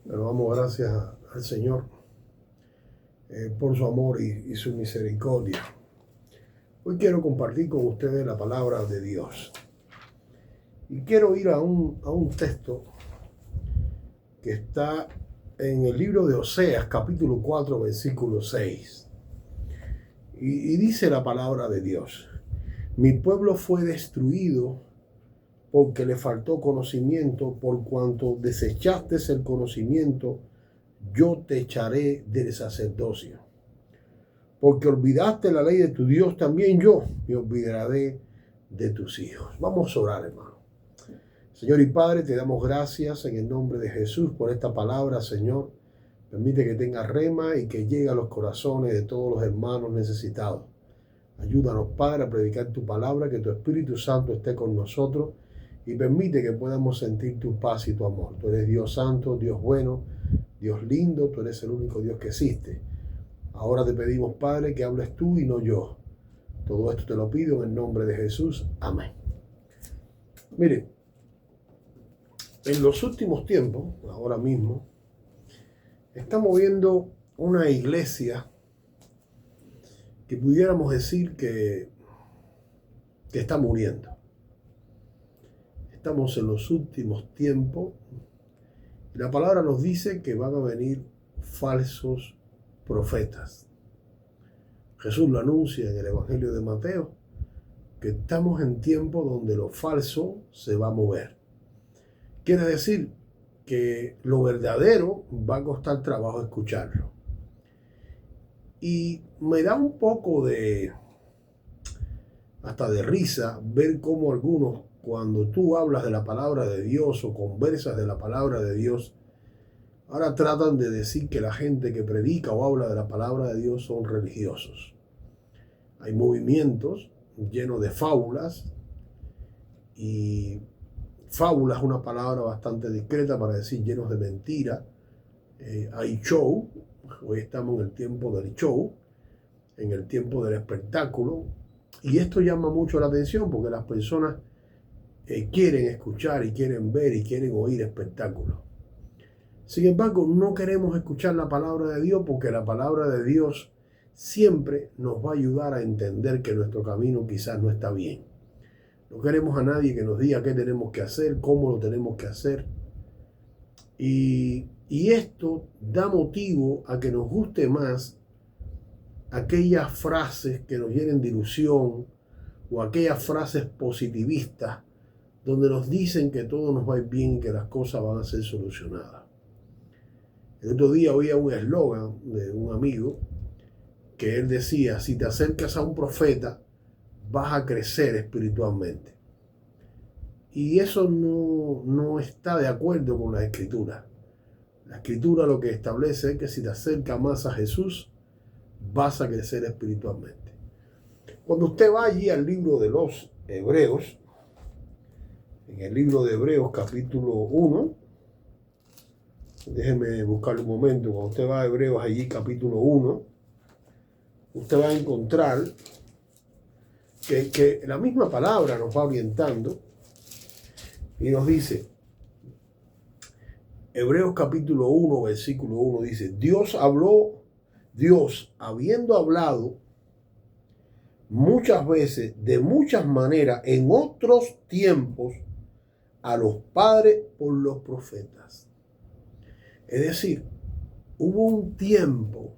Pero damos gracias al Señor por su amor y su misericordia. Hoy quiero compartir con ustedes la palabra de Dios. Y quiero ir a un texto que está en el libro de Oseas, capítulo 4, versículo 6. Y dice la palabra de Dios: mi pueblo fue destruido porque le faltó conocimiento, por cuanto desechaste el conocimiento, yo te echaré del sacerdocio. Porque olvidaste la ley de tu Dios, también yo me olvidaré de tus hijos. Vamos a orar, hermano. Señor y Padre, te damos gracias en el nombre de Jesús por esta palabra, Señor. Permite que tenga rema y que llegue a los corazones de todos los hermanos necesitados. Ayúdanos, Padre, a predicar tu palabra, que tu Espíritu Santo esté con nosotros y permite que podamos sentir tu paz y tu amor. Tú eres Dios santo, Dios bueno, Dios lindo, tú eres el único Dios que existe. Ahora te pedimos, Padre, que hables tú y no yo. Todo esto te lo pido en el nombre de Jesús. Amén. Mire, en los últimos tiempos, ahora mismo, estamos viendo una iglesia que pudiéramos decir que está muriendo. Estamos en los últimos tiempos y la palabra nos dice que van a venir falsos profetas. Jesús lo anuncia en el Evangelio de Mateo, que estamos en tiempos donde lo falso se va a mover. Quiere decir que lo verdadero va a costar trabajo escucharlo. Y me da un poco hasta de risa ver cómo algunos, cuando tú hablas de la palabra de Dios o conversas de la palabra de Dios, ahora tratan de decir que la gente que predica o habla de la palabra de Dios son religiosos. Hay movimientos llenos de fábulas, y fábula es una palabra bastante discreta para decir llenos de mentira. Hay show, hoy estamos en el tiempo del show, en el tiempo del espectáculo, y esto llama mucho la atención porque las personas quieren escuchar y quieren ver y quieren oír espectáculos. Sin embargo, no queremos escuchar la palabra de Dios, porque la palabra de Dios siempre nos va a ayudar a entender que nuestro camino quizás no está bien. No queremos a nadie que nos diga qué tenemos que hacer, cómo lo tenemos que hacer. Y esto da motivo a que nos guste más aquellas frases que nos llenen de ilusión, o aquellas frases positivistas donde nos dicen que todo nos va a ir bien y que las cosas van a ser solucionadas. El otro día oía un eslogan de un amigo que él decía: si te acercas a un profeta, vas a crecer espiritualmente. Y eso no está de acuerdo con la Escritura. La Escritura lo que establece es que si te acercas más a Jesús, vas a crecer espiritualmente. Cuando usted va allí al libro de los Hebreos, en el libro de Hebreos capítulo 1, déjeme buscar un momento, cuando usted va a Hebreos allí capítulo 1, usted va a encontrar que la misma palabra nos va orientando y nos dice, Hebreos capítulo 1, versículo 1 dice: Dios habiendo hablado muchas veces, de muchas maneras, en otros tiempos, a los padres por los profetas. Es decir, hubo un tiempo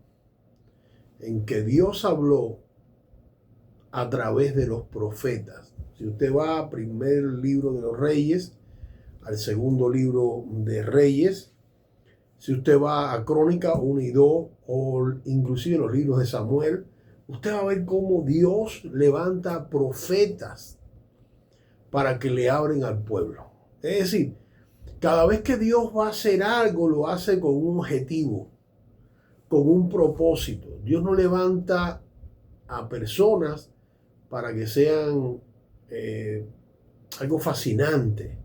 en que Dios habló a través de los profetas. Si usted va al primer libro de los Reyes, al segundo libro de Reyes, si usted va a Crónica 1 y 2, o inclusive los libros de Samuel, usted va a ver cómo Dios levanta profetas para que le hablen al pueblo. Es decir, cada vez que Dios va a hacer algo, lo hace con un objetivo, con un propósito. Dios no levanta a personas para que sean algo fascinante.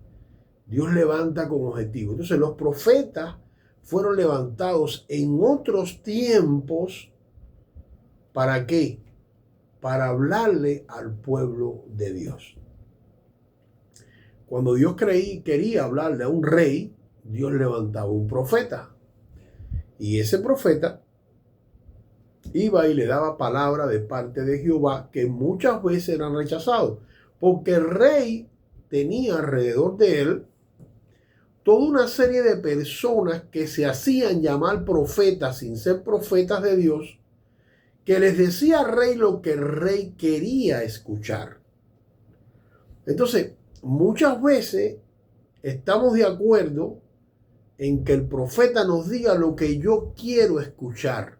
Dios levanta con objetivo. Entonces los profetas fueron levantados en otros tiempos. ¿Para qué? Para hablarle al pueblo de Dios. Cuando Dios quería hablarle a un rey, Dios levantaba un profeta. Y ese profeta iba y le daba palabra de parte de Jehová que muchas veces eran rechazados. Porque el rey tenía alrededor de él toda una serie de personas que se hacían llamar profetas sin ser profetas de Dios, que les decía al rey lo que el rey quería escuchar. Entonces, muchas veces estamos de acuerdo en que el profeta nos diga lo que yo quiero escuchar.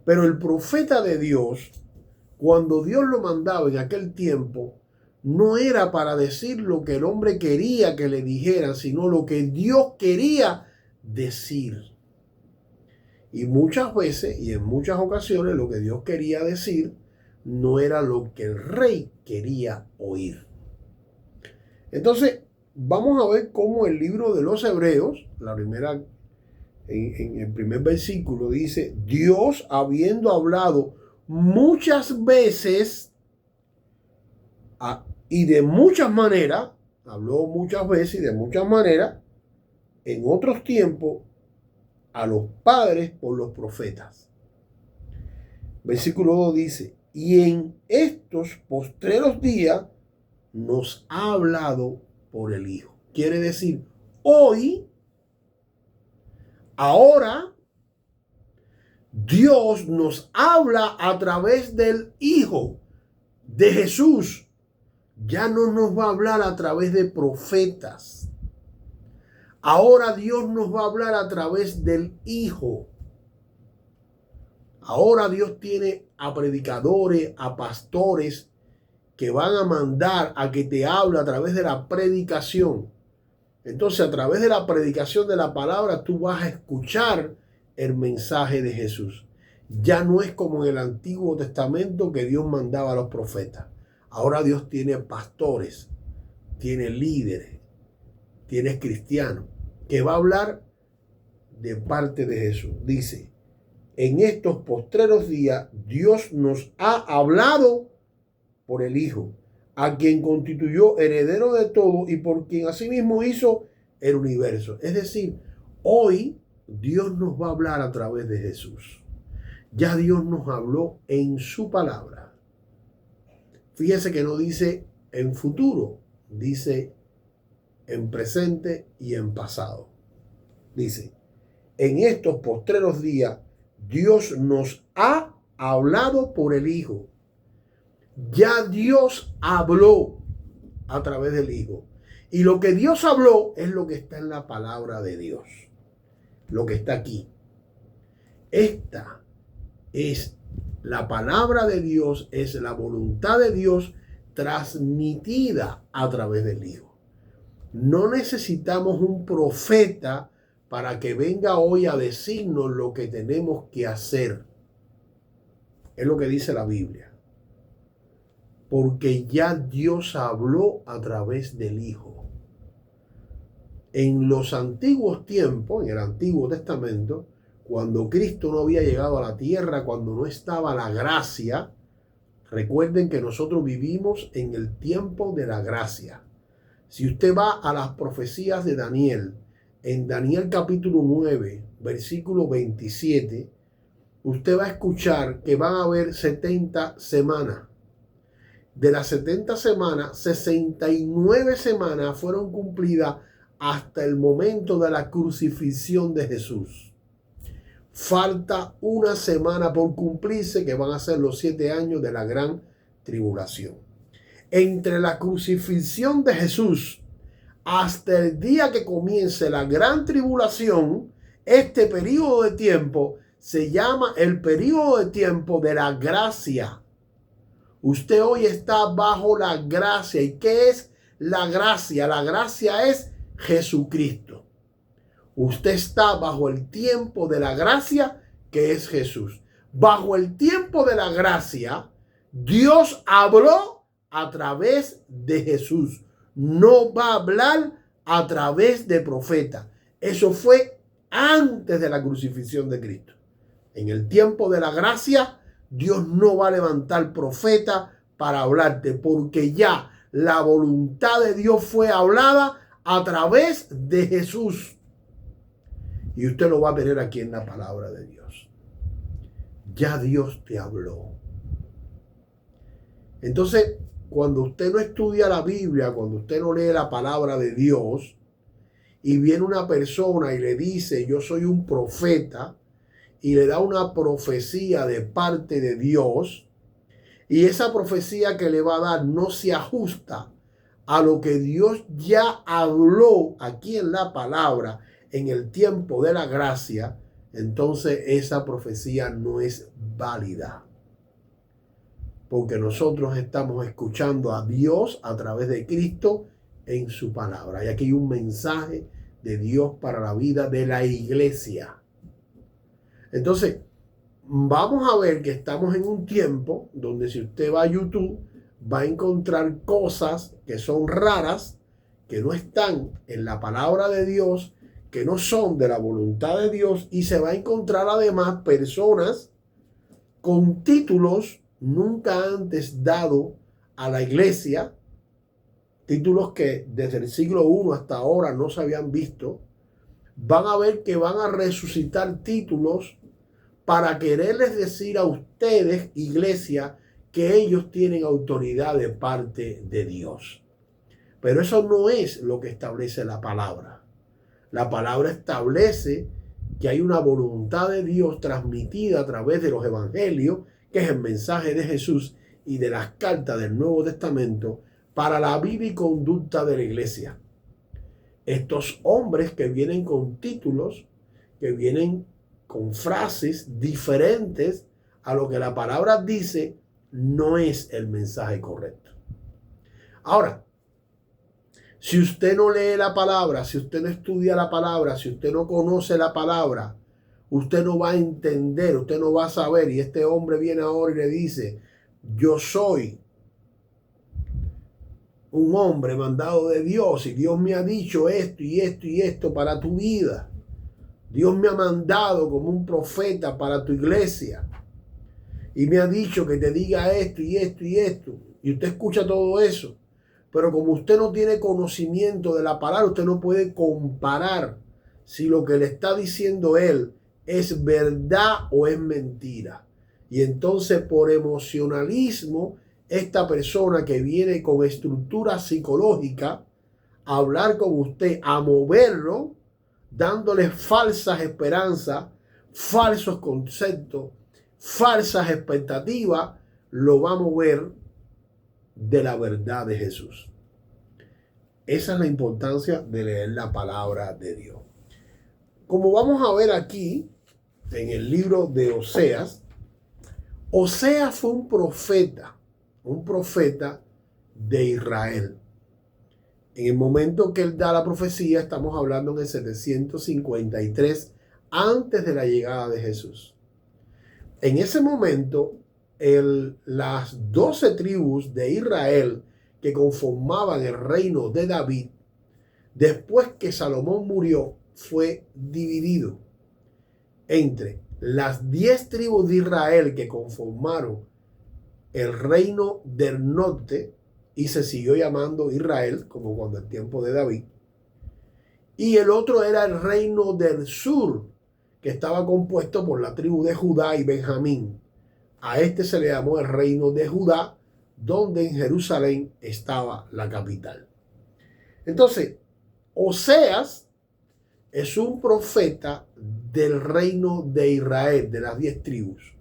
Pero el profeta de Dios, cuando Dios lo mandaba en aquel tiempo, no era para decir lo que el hombre quería que le dijeran, sino lo que Dios quería decir. Y muchas veces y en muchas ocasiones lo que Dios quería decir no era lo que el rey quería oír. Entonces, vamos a ver cómo el libro de los Hebreos, en el primer versículo dice, Dios habiendo hablado muchas veces y de muchas maneras, habló muchas veces y de muchas maneras, en otros tiempos, a los padres por los profetas. Versículo 2 dice, y en estos postreros días nos ha hablado por el Hijo. Quiere decir, hoy, ahora, Dios nos habla a través del Hijo, de Jesús. Ya no nos va a hablar a través de profetas. Ahora Dios nos va a hablar a través del Hijo. Ahora Dios tiene a predicadores, a pastores que van a mandar a que te hable a través de la predicación. Entonces, a través de la predicación de la palabra, tú vas a escuchar el mensaje de Jesús. Ya no es como en el Antiguo Testamento que Dios mandaba a los profetas. Ahora Dios tiene pastores, tiene líderes, tiene cristianos, que va a hablar de parte de Jesús. Dice, en estos postreros días Dios nos ha hablado por el Hijo, a quien constituyó heredero de todo y por quien asimismo hizo el universo. Es decir, hoy Dios nos va a hablar a través de Jesús. Ya Dios nos habló en su palabra. Fíjese que no dice en futuro, dice en presente y en pasado. Dice, en estos postreros días Dios nos ha hablado por el Hijo. Ya Dios habló a través del Hijo. Y lo que Dios habló es lo que está en la palabra de Dios. Lo que está aquí. Esta es la palabra de Dios, es la voluntad de Dios transmitida a través del Hijo. No necesitamos un profeta para que venga hoy a decirnos lo que tenemos que hacer. Es lo que dice la Biblia. Porque ya Dios habló a través del Hijo. En los antiguos tiempos, en el Antiguo Testamento, cuando Cristo no había llegado a la tierra, cuando no estaba la gracia, recuerden que nosotros vivimos en el tiempo de la gracia. Si usted va a las profecías de Daniel, en Daniel capítulo 9, versículo 27, usted va a escuchar que van a haber 70 semanas. De las 70 semanas, 69 semanas fueron cumplidas hasta el momento de la crucifixión de Jesús. Falta una semana por cumplirse, que van a ser los 7 años de la gran tribulación. Entre la crucifixión de Jesús hasta el día que comience la gran tribulación, este periodo de tiempo se llama el periodo de tiempo de la gracia. Usted hoy está bajo la gracia. ¿Y qué es la gracia? La gracia es Jesucristo. Usted está bajo el tiempo de la gracia, que es Jesús. Bajo el tiempo de la gracia, Dios habló a través de Jesús. No va a hablar a través de profeta. Eso fue antes de la crucifixión de Cristo. En el tiempo de la gracia, Dios no va a levantar profeta para hablarte, porque ya la voluntad de Dios fue hablada a través de Jesús. Y usted lo va a tener aquí en la palabra de Dios. Ya Dios te habló. Entonces, cuando usted no estudia la Biblia, cuando usted no lee la palabra de Dios, y viene una persona y le dice, yo soy un profeta, y le da una profecía de parte de Dios, y esa profecía que le va a dar no se ajusta a lo que Dios ya habló aquí en la palabra, en el tiempo de la gracia, entonces esa profecía no es válida. Porque nosotros estamos escuchando a Dios a través de Cristo en su palabra. Y aquí hay un mensaje de Dios para la vida de la iglesia. Entonces, vamos a ver que estamos en un tiempo donde si usted va a YouTube, va a encontrar cosas que son raras, que no están en la palabra de Dios, que no son de la voluntad de Dios, y se va a encontrar además personas con títulos nunca antes dado a la iglesia, títulos que desde el siglo I hasta ahora no se habían visto. Van a ver que van a resucitar títulos para quererles decir a ustedes, iglesia, que ellos tienen autoridad de parte de Dios. Pero eso no es lo que establece la palabra. La palabra establece que hay una voluntad de Dios transmitida a través de los evangelios, que es el mensaje de Jesús y de las cartas del Nuevo Testamento para la vida y conducta de la iglesia. Estos hombres que vienen con títulos, que vienen con frases diferentes a lo que la palabra dice, no es el mensaje correcto. Ahora, si usted no lee la palabra, si usted no estudia la palabra, si usted no conoce la palabra, usted no va a entender, usted no va a saber. Y este hombre viene ahora y le dice, yo soy un hombre mandado de Dios y Dios me ha dicho esto y esto y esto para tu vida. Dios me ha mandado como un profeta para tu iglesia y me ha dicho que te diga esto y esto y esto. Y usted escucha todo eso. Pero como usted no tiene conocimiento de la palabra, usted no puede comparar si lo que le está diciendo él es verdad o es mentira. Y entonces por emocionalismo, esta persona que viene con estructura psicológica a hablar con usted, a moverlo, dándole falsas esperanzas, falsos conceptos, falsas expectativas, lo va a mover de la verdad de Jesús. Esa es la importancia de leer la palabra de Dios. Como vamos a ver aquí en el libro de Oseas, Oseas fue un profeta de Israel. En el momento que él da la profecía, estamos hablando en el 753 antes de la llegada de Jesús. En ese momento, las 12 tribus de Israel que conformaban el reino de David, después que Salomón murió, fue dividido entre las 10 tribus de Israel que conformaron el reino del norte y se siguió llamando Israel, como cuando el tiempo de David, y el otro era el reino del sur, que estaba compuesto por la tribu de Judá y Benjamín. A este se le llamó el reino de Judá, donde en Jerusalén estaba la capital. Entonces, Oseas es un profeta del reino de Israel, de las 10 tribus.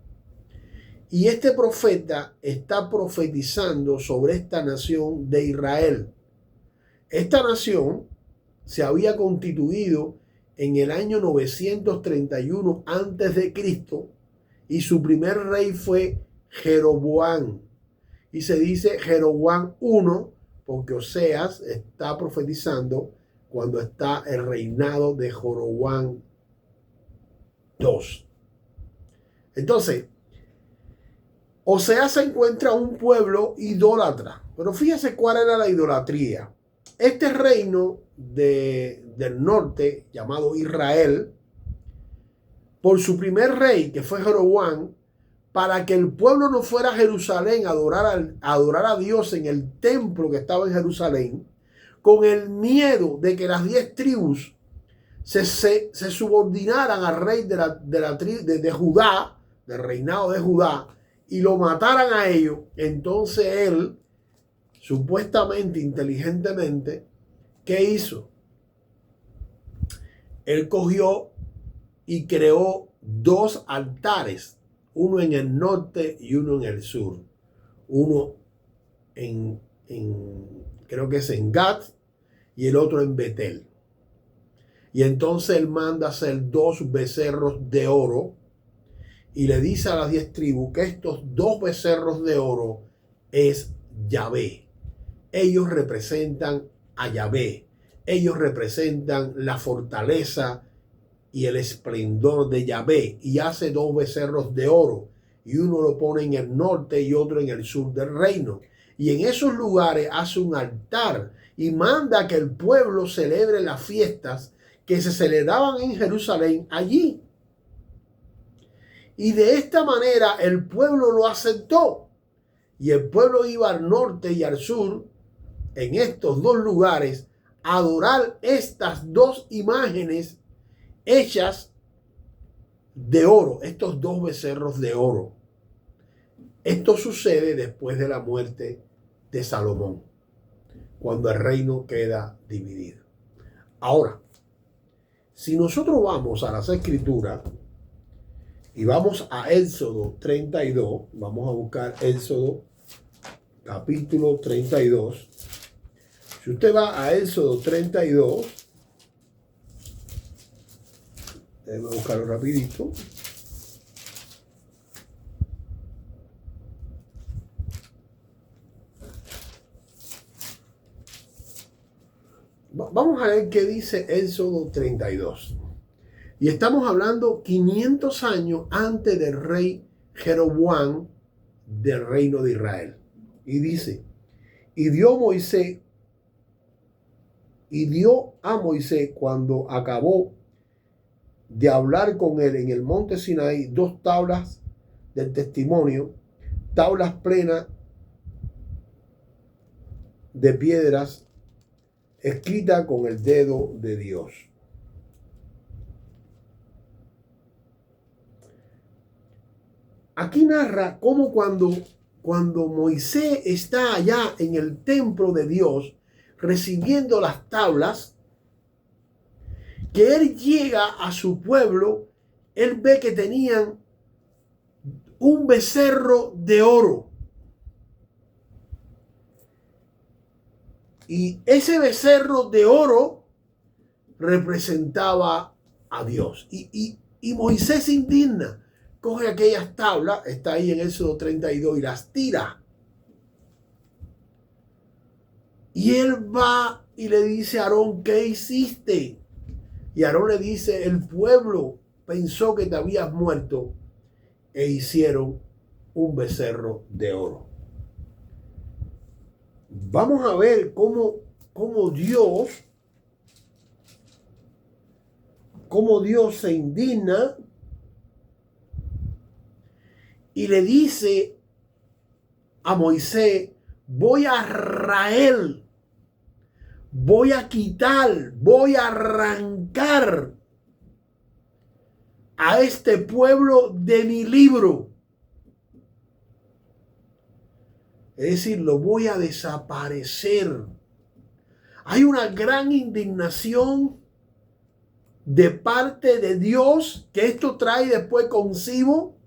Y este profeta está profetizando sobre esta nación de Israel. Esta nación se había constituido en el año 931 a.C. y su primer rey fue Jeroboam. Y se dice Jeroboam I porque Oseas está profetizando cuando está el reinado de Jeroboam II. Entonces, Oseas se encuentra un pueblo idólatra. Pero fíjese cuál era la idolatría. Este reino del norte, llamado Israel, por su primer rey, que fue Jeroboam, para que el pueblo no fuera a Jerusalén a adorar a Dios en el templo que estaba en Jerusalén, con el miedo de que las 10 tribus se subordinaran al rey de Judá, del reinado de Judá, y lo mataran a ellos. Entonces él, supuestamente, inteligentemente, ¿qué hizo? Él cogió y creó 2 altares, uno en el norte y uno en el sur. Uno creo que es en Gat y el otro en Betel. Y entonces él manda hacer 2 becerros de oro y le dice a las 10 tribus que estos 2 becerros de oro es Yahvé. Ellos representan a Yahvé. Ellos representan la fortaleza y el esplendor de Yahvé. Y hace 2 becerros de oro. Y uno lo pone en el norte y otro en el sur del reino. Y en esos lugares hace un altar y manda que el pueblo celebre las fiestas que se celebraban en Jerusalén allí. Y de esta manera el pueblo lo aceptó. Y el pueblo iba al norte y al sur, en estos 2 lugares, a adorar estas 2 imágenes hechas de oro, estos 2 becerros de oro. Esto sucede después de la muerte de Salomón, cuando el reino queda dividido. Ahora, si nosotros vamos a las Escrituras y vamos a Éxodo 32, vamos a buscar Éxodo capítulo 32. Si usted va a Éxodo 32, déjeme buscarlo rapidito. Vamos a ver qué dice Éxodo 32. Y estamos hablando 500 años antes del rey Jeroboam del reino de Israel. Y dice, y dio a Moisés cuando acabó de hablar con él en el monte Sinaí 2 tablas del testimonio, tablas plenas de piedras escritas con el dedo de Dios. Aquí narra cómo cuando Moisés está allá en el templo de Dios recibiendo las tablas, que él llega a su pueblo, él ve que tenían un becerro de oro. Y ese becerro de oro representaba a Dios. Y Moisés se indigna. Coge aquellas tablas, está ahí en Éxodo 32, y las tira. Y él va y le dice a Aarón, ¿qué hiciste? Y Aarón le dice, el pueblo pensó que te habías muerto e hicieron un becerro de oro. Vamos a ver cómo Dios se indigna y le dice a Moisés, voy a raer, voy a quitar, voy a arrancar a este pueblo de mi libro. Es decir, lo voy a desaparecer. Hay una gran indignación de parte de Dios, que esto trae después consigo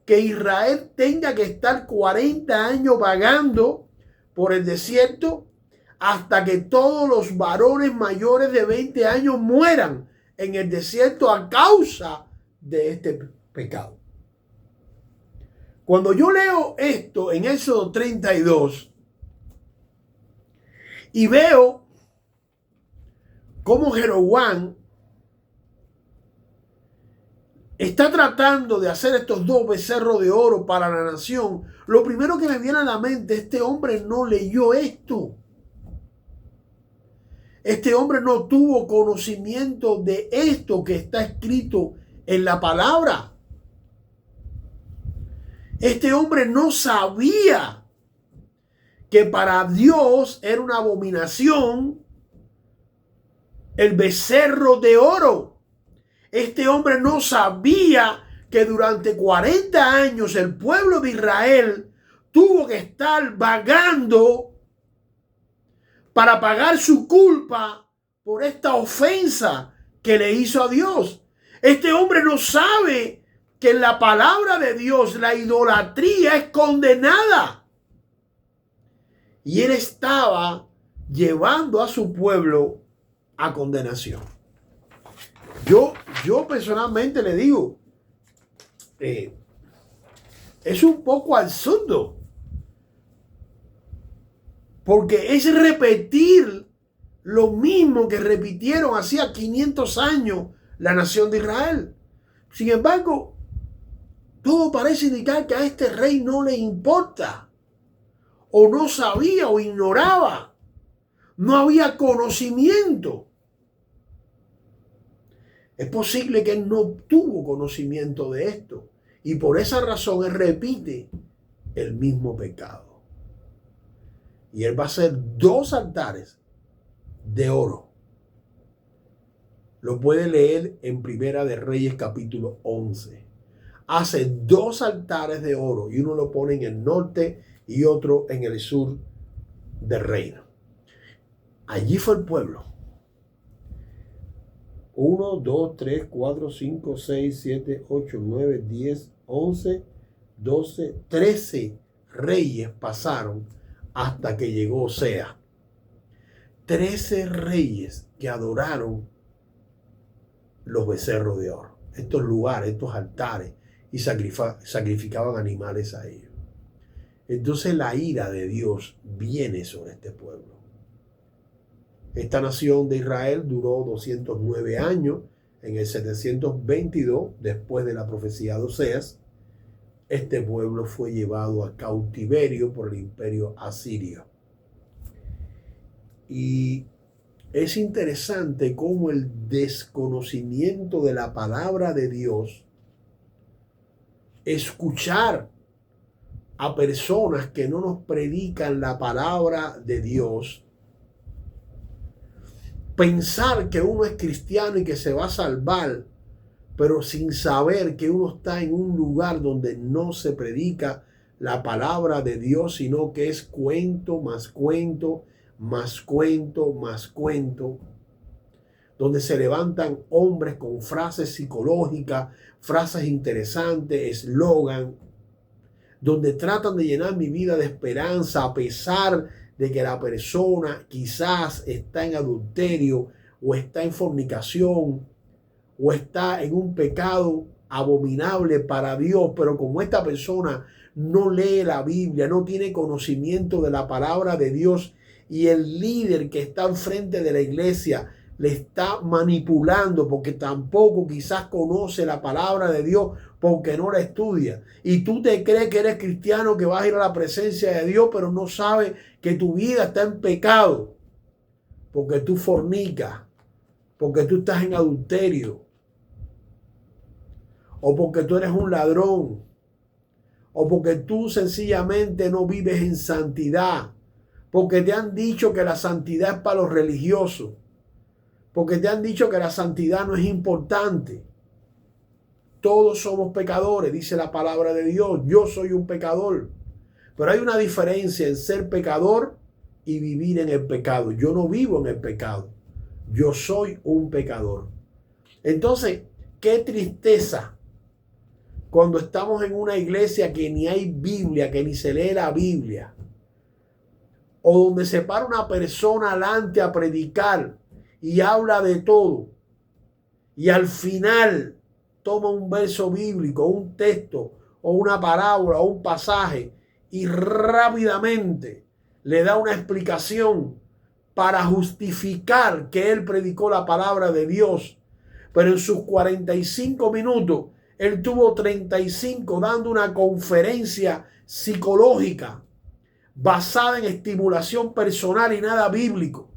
que Israel tenga que estar 40 años vagando por el desierto hasta que todos los varones mayores de 20 años mueran en el desierto a causa de este pecado. Cuando yo leo esto en Éxodo 32 y veo cómo Jeroboam está tratando de hacer estos 2 becerros de oro para la nación, lo primero que me viene a la mente, este hombre no leyó esto. Este hombre no tuvo conocimiento de esto que está escrito en la palabra. Este hombre no sabía que para Dios era una abominación el becerro de oro. Este hombre no sabía que durante 40 años el pueblo de Israel tuvo que estar vagando para pagar su culpa por esta ofensa que le hizo a Dios. Este hombre no sabe que en la palabra de Dios la idolatría es condenada. Y él estaba llevando a su pueblo a condenación. Yo personalmente le digo, es un poco absurdo, porque es repetir lo mismo que repitieron hacía 500 años la nación de Israel. Sin embargo, todo parece indicar que a este rey no le importa, o no sabía o ignoraba, no había conocimiento. Es posible que él no tuvo conocimiento de esto y por esa razón él repite el mismo pecado. Y él va a hacer 2 altares de oro. Lo puede leer en Primera de Reyes capítulo 11. Hace 2 altares de oro y uno lo pone en el norte y otro en el sur del reino. Allí fue el pueblo. 1, 2, 3, 4, 5, 6, 7, 8, 9, 10, 11, 12, 13 reyes pasaron hasta que llegó Osea. 13 reyes que adoraron los becerros de oro, estos lugares, estos altares, y sacrificaban animales a ellos. Entonces la ira de Dios viene sobre este pueblo. Esta nación de Israel duró 209 años. En el 722, después de la profecía de Oseas, este pueblo fue llevado a cautiverio por el imperio asirio. Y es interesante cómo el desconocimiento de la palabra de Dios, escuchar a personas que no nos predican la palabra de Dios, pensar que uno es cristiano y que se va a salvar, pero sin saber que uno está en un lugar donde no se predica la palabra de Dios, sino que es cuento más cuento, más cuento, más cuento, donde se levantan hombres con frases psicológicas, frases interesantes, eslogan, donde tratan de llenar mi vida de esperanza a pesar de que la persona quizás está en adulterio o está en fornicación o está en un pecado abominable para Dios, pero como esta persona no lee la Biblia, no tiene conocimiento de la palabra de Dios y el líder que está al frente de la iglesia le está manipulando porque tampoco quizás conoce la palabra de Dios porque no la estudia. Y tú te crees que eres cristiano, que vas a ir a la presencia de Dios, pero no sabes que tu vida está en pecado porque tú fornicas, porque tú estás en adulterio, o porque tú eres un ladrón, o porque tú sencillamente no vives en santidad, porque te han dicho que la santidad es para los religiosos, porque te han dicho que la santidad no es importante. Todos somos pecadores, dice la palabra de Dios. Yo soy un pecador. Pero hay una diferencia en ser pecador y vivir en el pecado. Yo no vivo en el pecado. Yo soy un pecador. Entonces, qué tristeza cuando estamos en una iglesia que ni hay Biblia, que ni se lee la Biblia, o donde se para una persona adelante a predicar y habla de todo, y al final toma un verso bíblico, un texto, o una parábola, o un pasaje, y rápidamente le da una explicación para justificar que él predicó la palabra de Dios. Pero en sus 45 minutos, él tuvo 35 dando una conferencia psicológica basada en estimulación personal y nada bíblico,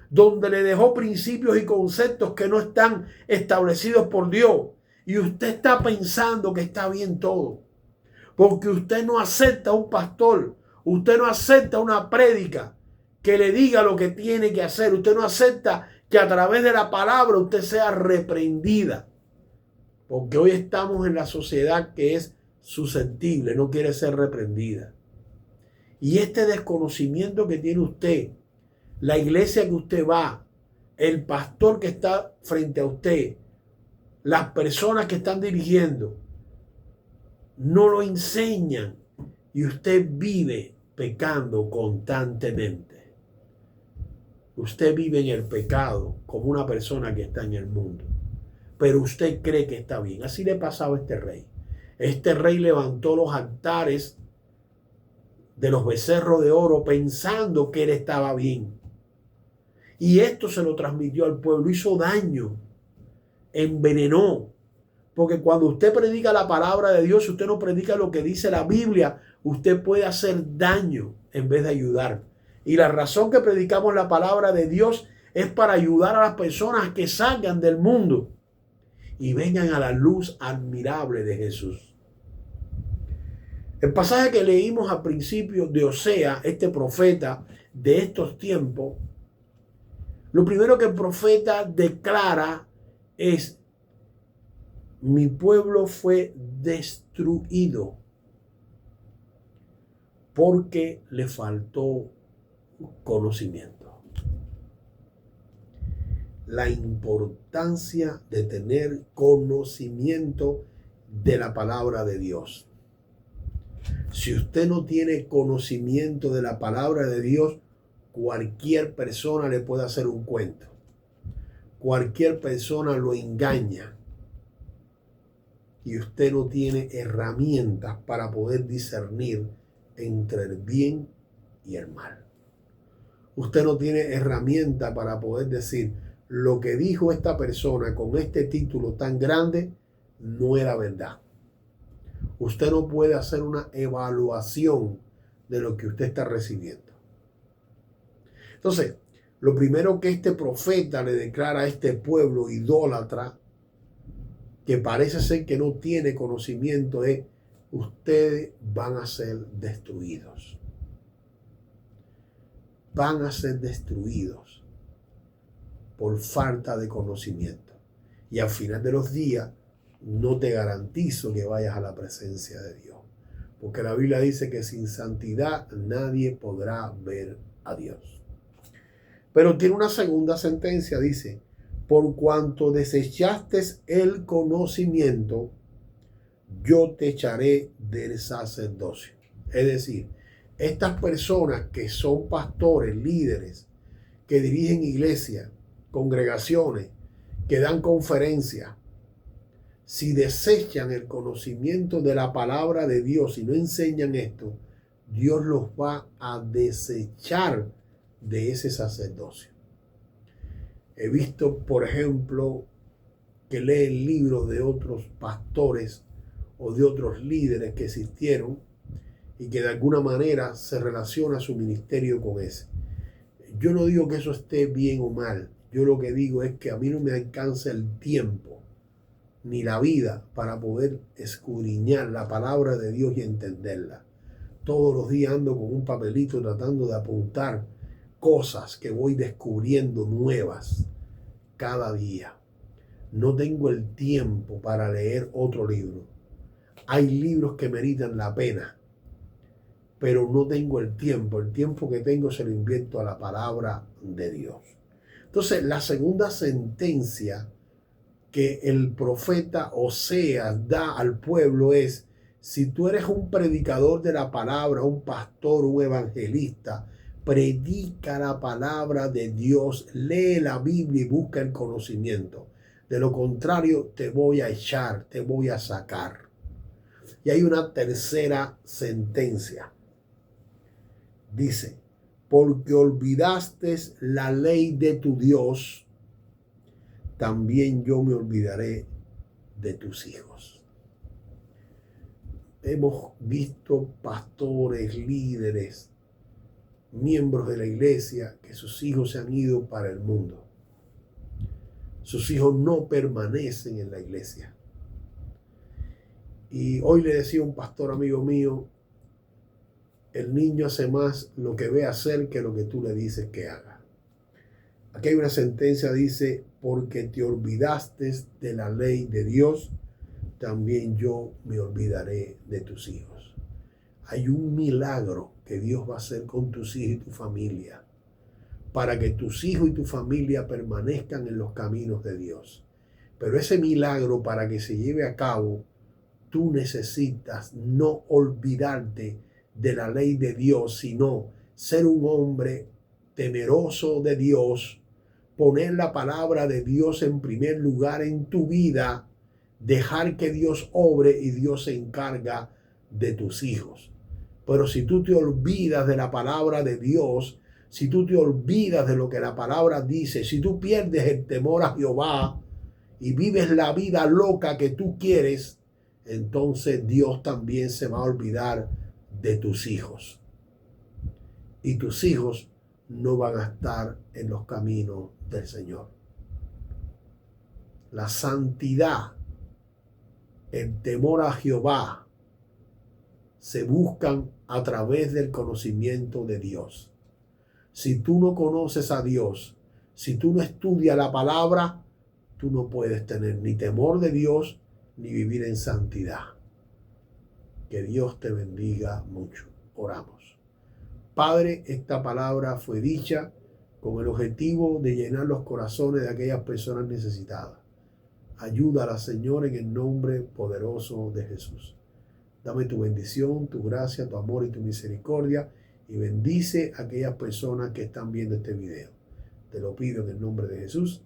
donde le dejó principios y conceptos que no están establecidos por Dios. Y usted está pensando que está bien todo, porque usted no acepta a un pastor, usted no acepta una prédica que le diga lo que tiene que hacer, usted no acepta que a través de la palabra usted sea reprendida. Porque hoy estamos en la sociedad que es susceptible, no quiere ser reprendida. Y este desconocimiento que tiene usted, la iglesia que usted va, el pastor que está frente a usted, las personas que están dirigiendo, no lo enseñan y usted vive pecando constantemente. Usted vive en el pecado como una persona que está en el mundo, pero usted cree que está bien. Así le pasaba a este rey. Este rey levantó los altares de los becerros de oro pensando que él estaba bien. Y esto se lo transmitió al pueblo, hizo daño, envenenó. Porque cuando usted predica la palabra de Dios, si usted no predica lo que dice la Biblia, usted puede hacer daño en vez de ayudar. Y la razón que predicamos la palabra de Dios es para ayudar a las personas que salgan del mundo y vengan a la luz admirable de Jesús. El pasaje que leímos al principio de Osea, este profeta de estos tiempos, lo primero que el profeta declara es: mi pueblo fue destruido porque le faltó conocimiento. La importancia de tener conocimiento de la palabra de Dios. Si usted no tiene conocimiento de la palabra de Dios, cualquier persona le puede hacer un cuento. Cualquier persona lo engaña. Y usted no tiene herramientas para poder discernir entre el bien y el mal. Usted no tiene herramientas para poder decir: lo que dijo esta persona con este título tan grande no era verdad. Usted no puede hacer una evaluación de lo que usted está recibiendo. Entonces, lo primero que este profeta le declara a este pueblo idólatra, que parece ser que no tiene conocimiento, es: ustedes van a ser destruidos. Van a ser destruidos por falta de conocimiento. Y al final de los días, no te garantizo que vayas a la presencia de Dios. Porque la Biblia dice que sin santidad nadie podrá ver a Dios. Pero tiene una segunda sentencia, dice: por cuanto desechaste el conocimiento, yo te echaré del sacerdocio. Es decir, estas personas que son pastores, líderes, que dirigen iglesias, congregaciones, que dan conferencias, si desechan el conocimiento de la palabra de Dios y no enseñan esto, Dios los va a desechar de ese sacerdocio. He visto, por ejemplo, que leen libros de otros pastores o de otros líderes que existieron y que de alguna manera se relaciona su ministerio con ese. Yo no digo que eso esté bien o mal. Yo lo que digo es que a mí no me alcanza el tiempo ni la vida para poder escudriñar la palabra de Dios y entenderla. Todos los días ando con un papelito tratando de apuntar cosas que voy descubriendo nuevas cada día. No tengo el tiempo para leer otro libro. Hay libros que meritan la pena, pero no tengo el tiempo. El tiempo que tengo se lo invierto a la palabra de Dios. Entonces, la segunda sentencia que el profeta Oseas da al pueblo es: si tú eres un predicador de la palabra, un pastor, un evangelista, predica la palabra de Dios, lee la Biblia y busca el conocimiento. De lo contrario, te voy a echar, te voy a sacar. Y hay una tercera sentencia. Dice: porque olvidaste la ley de tu Dios, también yo me olvidaré de tus hijos. Hemos visto pastores, líderes, miembros de la iglesia, que sus hijos se han ido para el mundo. Sus hijos no permanecen en la iglesia. Y hoy le decía un pastor amigo mío: el niño hace más lo que ve hacer que lo que tú le dices que haga. Aquí hay una sentencia, dice, porque te olvidaste de la ley de Dios, también yo me olvidaré de tus hijos. Hay un milagro que Dios va a hacer con tus hijos y tu familia, para que tus hijos y tu familia permanezcan en los caminos de Dios. Pero ese milagro, para que se lleve a cabo, tú necesitas no olvidarte de la ley de Dios, sino ser un hombre temeroso de Dios, poner la palabra de Dios en primer lugar en tu vida, dejar que Dios obre y Dios se encarga de tus hijos. Pero si tú te olvidas de la palabra de Dios, si tú te olvidas de lo que la palabra dice, si tú pierdes el temor a Jehová y vives la vida loca que tú quieres, entonces Dios también se va a olvidar de tus hijos. Y tus hijos no van a estar en los caminos del Señor. La santidad, el temor a Jehová, se buscan a través del conocimiento de Dios. Si tú no conoces a Dios, si tú no estudias la palabra, tú no puedes tener ni temor de Dios ni vivir en santidad. Que Dios te bendiga mucho. Oramos. Padre, esta palabra fue dicha con el objetivo de llenar los corazones de aquellas personas necesitadas. Ayúdala, Señor, en el nombre poderoso de Jesús. Dame tu bendición, tu gracia, tu amor y tu misericordia, y bendice a aquellas personas que están viendo este video. Te lo pido en el nombre de Jesús.